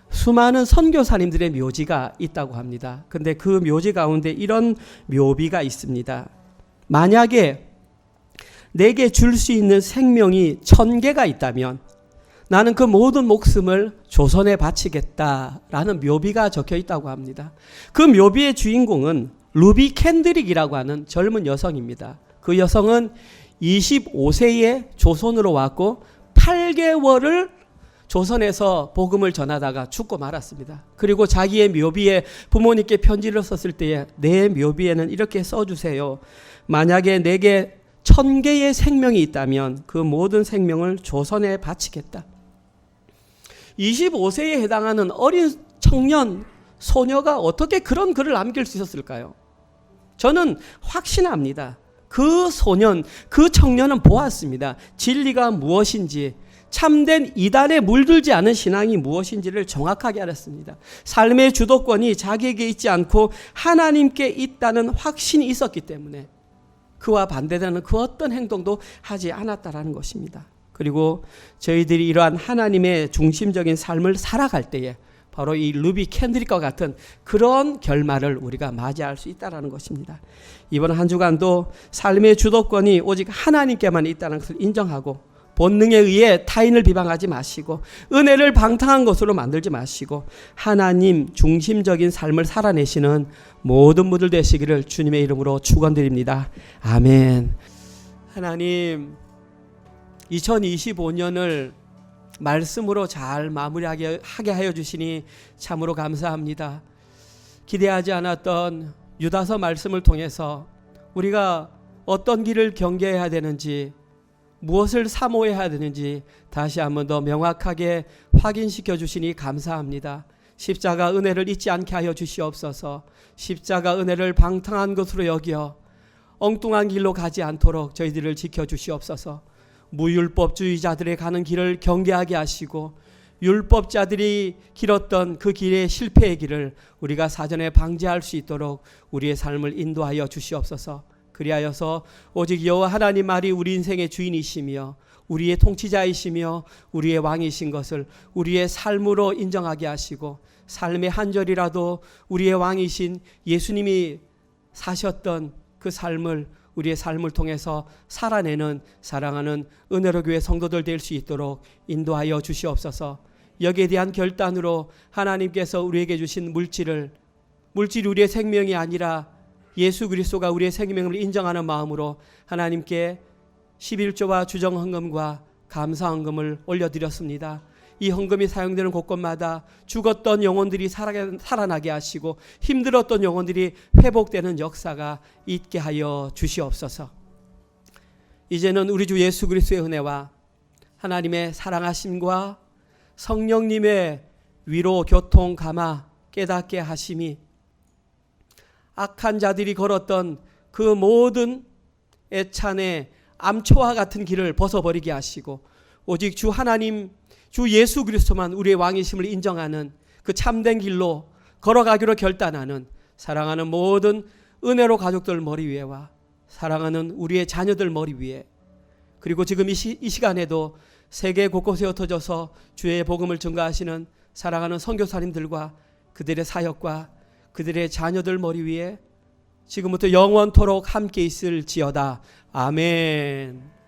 수많은 선교사님들의 묘지가 있다고 합니다. 근데 그 묘지 가운데 이런 묘비가 있습니다. 만약에 내게 줄 수 있는 생명이 1000개가 있다면 나는 그 모든 목숨을 조선에 바치겠다라는 묘비가 적혀 있다고 합니다. 그 묘비의 주인공은 루비 캔드릭이라고 하는 젊은 여성입니다. 그 여성은 25세에 조선으로 왔고 8개월을 조선에서 복음을 전하다가 죽고 말았습니다. 그리고 자기의 묘비에 부모님께 편지를 썼을 때에 내 묘비에는 이렇게 써주세요. 만약에 내게 1000개의 생명이 있다면 그 모든 생명을 조선에 바치겠다. 25세에 해당하는 어린 청년, 소녀가 어떻게 그런 글을 남길 수 있었을까요? 저는 확신합니다. 그 소년, 그 청년은 보았습니다. 진리가 무엇인지, 참된 이단에 물들지 않은 신앙이 무엇인지를 정확하게 알았습니다. 삶의 주도권이 자기에게 있지 않고 하나님께 있다는 확신이 있었기 때문에 그와 반대되는 그 어떤 행동도 하지 않았다라는 것입니다. 그리고 저희들이 이러한 하나님의 중심적인 삶을 살아갈 때에 바로 이 루비 캔들과 같은 그런 결말을 우리가 맞이할 수 있다는 것입니다. 이번 한 주간도 삶의 주도권이 오직 하나님께만 있다는 것을 인정하고 본능에 의해 타인을 비방하지 마시고 은혜를 방탕한 것으로 만들지 마시고 하나님 중심적인 삶을 살아내시는 모든 분들 되시기를 주님의 이름으로 축원드립니다. 아멘. 하나님, 2025년을 말씀으로 잘 마무리하게 하여 주시니 참으로 감사합니다. 기대하지 않았던 유다서 말씀을 통해서 우리가 어떤 길을 경계해야 되는지, 무엇을 사모해야 되는지 다시 한번 더 명확하게 확인시켜 주시니 감사합니다. 십자가 은혜를 잊지 않게 하여 주시옵소서. 십자가 은혜를 방탕한 것으로 여겨 엉뚱한 길로 가지 않도록 저희들을 지켜주시옵소서. 무율법주의자들의 가는 길을 경계하게 하시고 율법자들이 길었던 그 길의 실패의 길을 우리가 사전에 방지할 수 있도록 우리의 삶을 인도하여 주시옵소서. 그리하여서 오직 여호와 하나님 말이 우리 인생의 주인이시며 우리의 통치자이시며 우리의 왕이신 것을 우리의 삶으로 인정하게 하시고 삶의 한 절이라도 우리의 왕이신 예수님이 사셨던 그 삶을 우리의 삶을 통해서 살아내는 사랑하는 은혜로 교회 성도들 될 수 있도록 인도하여 주시옵소서. 여기에 대한 결단으로 하나님께서 우리에게 주신 물질이 우리의 생명이 아니라 예수 그리스도가 우리의 생명을 인정하는 마음으로 하나님께 11조와 주정헌금과 감사헌금을 올려드렸습니다. 이 헌금이 사용되는 곳곳마다 죽었던 영혼들이 살아나게 하시고 힘들었던 영혼들이 회복되는 역사가 있게 하여 주시옵소서. 이제는 우리 주 예수 그리스도의 은혜와 하나님의 사랑하심과 성령님의 위로, 교통, 감화, 깨닫게 하심이 악한 자들이 걸었던 그 모든 애찬의 암초와 같은 길을 벗어버리게 하시고 오직 주 하나님, 주 예수 그리스도만 우리의 왕이심을 인정하는 그 참된 길로 걸어가기로 결단하는 사랑하는 모든 은혜로 가족들 머리 위에와 사랑하는 우리의 자녀들 머리 위에, 그리고 지금 이 시간에도 세계 곳곳에 흩어져서 주의 복음을 증거하시는 사랑하는 선교사님들과 그들의 사역과 그들의 자녀들 머리 위에 지금부터 영원토록 함께 있을지어다. 아멘.